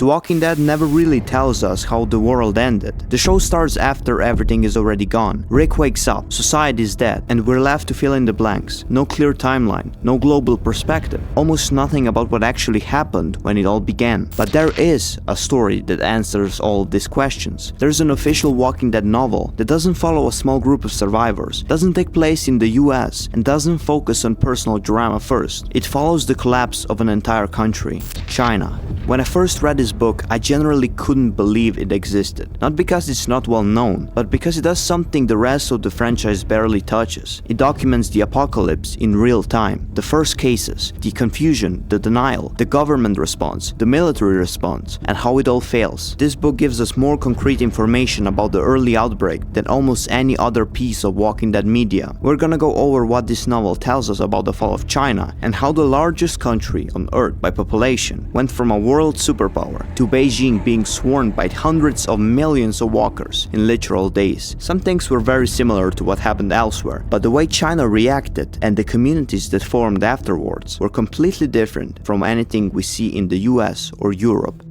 The Walking Dead never really tells us how the world ended. The show starts after everything is already gone. Rick wakes up, society is dead, and we're left to fill in the blanks. No clear timeline, no global perspective, almost nothing about what actually happened when it all began. But there is a story that answers all of these questions. There's an official Walking Dead novel that doesn't follow a small group of survivors, doesn't take place in the US, and doesn't focus on personal drama first. It follows the collapse of an entire country, China. When I first read this book, I generally couldn't believe it existed. Not because it's not well known, but because it does something the rest of the franchise barely touches. It documents the apocalypse in real time, the first cases, the confusion, the denial, the government response, the military response, and how it all fails. This book gives us more concrete information about the early outbreak than almost any other piece of Walking Dead media. We're gonna go over what this novel tells us about the fall of China and how the largest country on Earth by population went from a world superpower to Beijing being swarmed by hundreds of millions of walkers in literal days. Some things were very similar to what happened elsewhere, but the way China reacted and the communities that formed afterwards were completely different from anything we see in the US or Europe.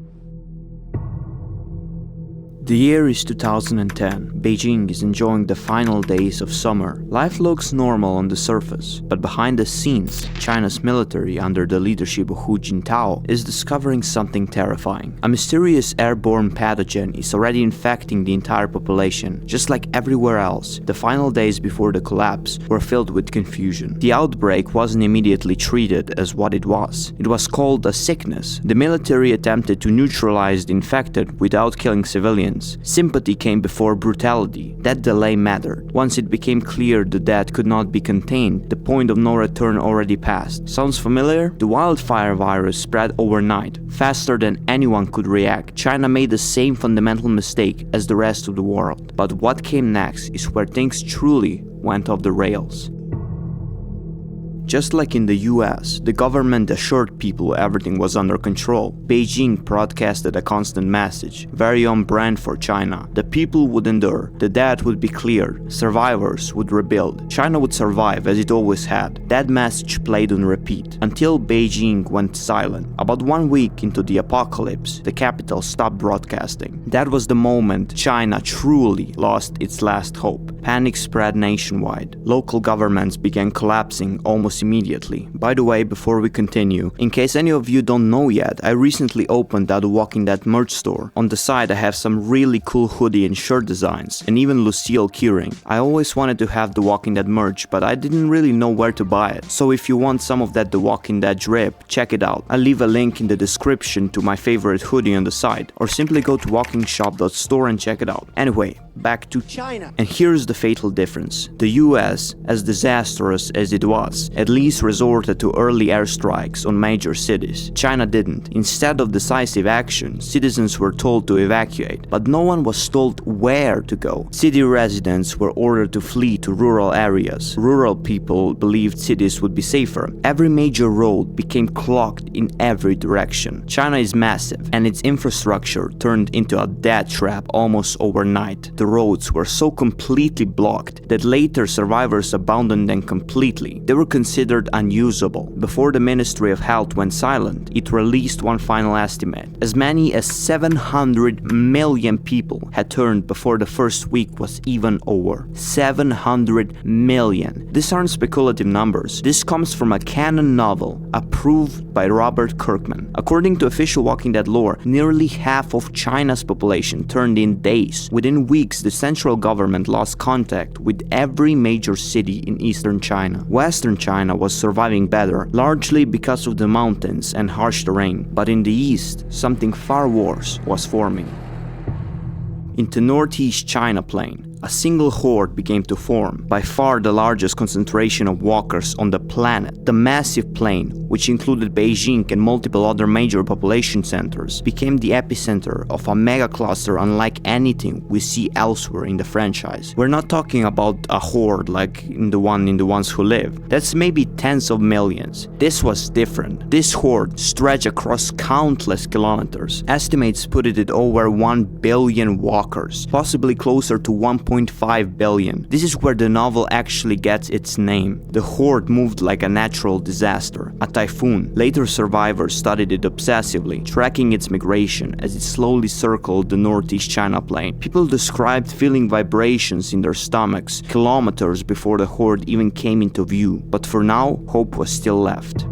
The year is 2010. Beijing is enjoying the final days of summer. Life looks normal on the surface, but behind the scenes, China's military under the leadership of Hu Jintao is discovering something terrifying. A mysterious airborne pathogen is already infecting the entire population. Just like everywhere else, the final days before the collapse were filled with confusion. The outbreak wasn't immediately treated as what it was. It was called a sickness. The military attempted to neutralize the infected without killing civilians. Sympathy came before brutality. That delay mattered. Once it became clear the death could not be contained, the point of no return already passed. Sounds familiar? The wildfire virus spread overnight, faster than anyone could react. China made the same fundamental mistake as the rest of the world. But what came next is where things truly went off the rails. Just like in the US, the government assured people everything was under control. Beijing broadcasted a constant message, very on brand for China. The people would endure, the dead would be cleared, survivors would rebuild. China would survive as it always had. That message played on repeat, until Beijing went silent. About 1 week into the apocalypse, the capital stopped broadcasting. That was the moment China truly lost its last hope. Panic spread nationwide. Local governments began collapsing almost immediately. By the way, before we continue, in case any of you don't know yet, I recently opened The Walking Dead merch store. On the side I have some really cool hoodie and shirt designs, and even Lucille keyring. I always wanted to have The Walking Dead merch, but I didn't really know where to buy it. So if you want some of that The Walking Dead drip, check it out. I'll leave a link in the description to my favorite hoodie on the site, or simply go to walkingshop.store and check it out. Anyway, back to China. And here's the fatal difference. The US, as disastrous as it was, at least resorted to early airstrikes on major cities. China didn't. Instead of decisive action, citizens were told to evacuate, but no one was told where to go. City residents were ordered to flee to rural areas. Rural people believed cities would be safer. Every major road became clogged in every direction. China is massive, and its infrastructure turned into a death trap almost overnight. The roads were so completely blocked that later survivors abandoned them completely. They were considered unusable. Before the Ministry of Health went silent, it released one final estimate. As many as 700 million people had turned before the first week was even over. 700 million. These aren't speculative numbers. This comes from a canon novel approved by Robert Kirkman. According to official Walking Dead lore, nearly half of China's population turned in days. Within weeks, the central government lost contact with every major city in eastern China. Western China was surviving better, largely because of the mountains and harsh terrain, but in the east, something far worse was forming. In the northeast China plain, a single horde began to form, by far the largest concentration of walkers on the planet. The massive plain, which included Beijing and multiple other major population centers, became the epicenter of a mega cluster unlike anything we see elsewhere in the franchise. We're not talking about a horde like in the Ones Who Live. That's maybe tens of millions. This was different. This horde stretched across countless kilometers. Estimates put it at over 1 billion walkers, possibly closer to 1.5 billion. This is where the novel actually gets its name. The horde moved behaved like a natural disaster, a typhoon. Later survivors studied it obsessively, tracking its migration as it slowly circled the Northeast China Plain. People described feeling vibrations in their stomachs kilometers before the horde even came into view, but for now, hope was still left.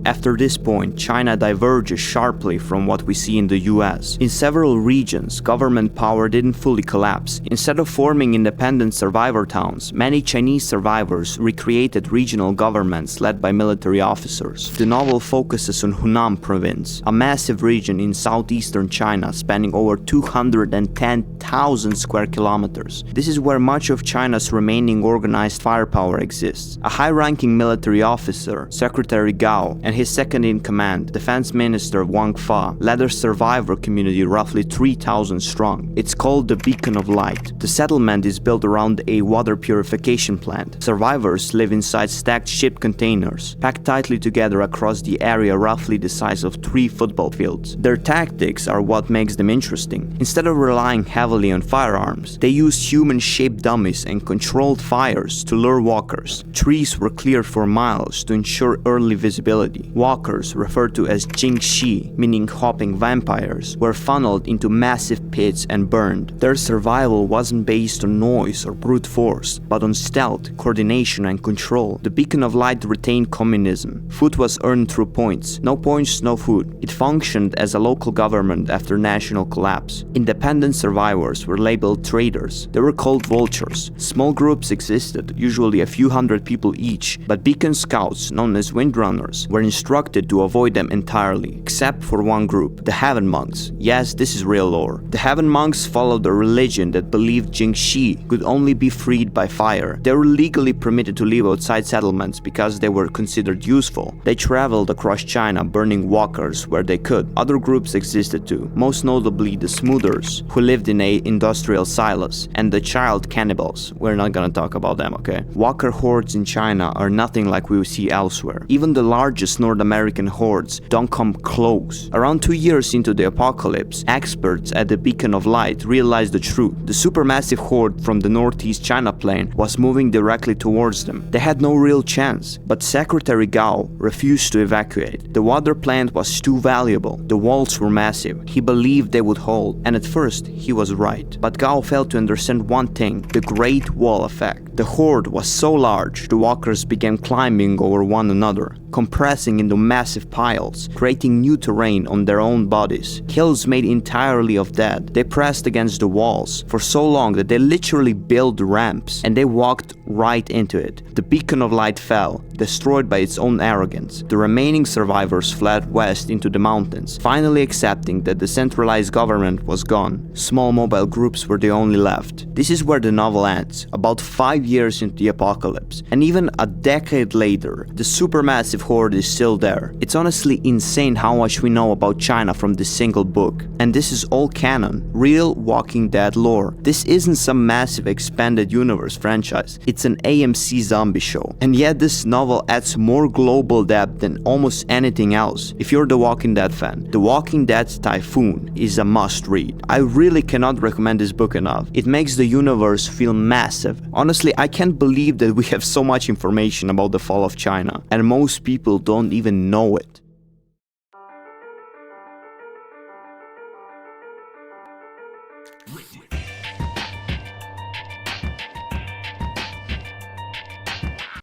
After this point, China diverges sharply from what we see in the US. In several regions, government power didn't fully collapse. Instead of forming independent survivor towns, many Chinese survivors recreated regional governments led by military officers. The novel focuses on Hunan province, a massive region in southeastern China spanning over 210,000 square kilometers. This is where much of China's remaining organized firepower exists. A high-ranking military officer, Secretary Gao, and his second-in-command, Defense Minister Wang Fa, led a survivor community roughly 3,000 strong. It's called the Beacon of Light. The settlement is built around a water purification plant. Survivors live inside stacked ship containers, packed tightly together across the area roughly the size of 3 football fields. Their tactics are what makes them interesting. Instead of relying heavily on firearms, they used human-shaped dummies and controlled fires to lure walkers. Trees were cleared for miles to ensure early visibility. Walkers, referred to as Jingxi, meaning hopping vampires, were funneled into massive pits and burned. Their survival wasn't based on noise or brute force, but on stealth, coordination, and control. The Beacon of Light retained communism. Food was earned through points. No points, no food. It functioned as a local government after national collapse. Independent survivors were labeled traitors. They were called vultures. Small groups existed, usually a few hundred people each, but Beacon scouts, known as Windrunners, were instructed to avoid them entirely, except for one group, the Heaven Monks. Yes, this is real lore. The Heaven Monks followed a religion that believed Jingxi could only be freed by fire. They were legally permitted to live outside settlements because they were considered useful. They traveled across China, burning walkers where they could. Other groups existed too, most notably the Smoothers, who lived in industrial silos, and the Child Cannibals. We're not gonna talk about them, okay? Walker hordes in China are nothing like we see elsewhere. Even the largest North American hordes don't come close. Around 2 years into the apocalypse, experts at the Beacon of Light realized the truth. The supermassive horde from the Northeast China Plain was moving directly towards them. They had no real chance, but Secretary Gao refused to evacuate. The water plant was too valuable. The walls were massive. He believed they would hold, and at first, he was right. But Gao failed to understand one thing, the Great Wall effect. The horde was so large, the walkers began climbing over one another, compressing into massive piles, creating new terrain on their own bodies. Hills made entirely of dead. They pressed against the walls for so long that they literally built ramps, and they walked right into it. The Beacon of Light fell, destroyed by its own arrogance. The remaining survivors fled west into the mountains, finally accepting that the centralized government was gone. Small mobile groups were the only left. This is where the novel ends, about 5 years into the apocalypse, and even a decade later, the supermassive horde is still there. It's honestly insane how much we know about China from this single book. And this is all canon, real Walking Dead lore. This isn't some massive expanded universe franchise, it's an AMC zombie show. And yet this novel adds more global depth than almost anything else. If you're the Walking Dead fan, The Walking Dead Typhoon is a must read. I really cannot recommend this book enough. It makes the universe feel massive. Honestly, I can't believe that we have so much information about the fall of China, and most people don't even know it.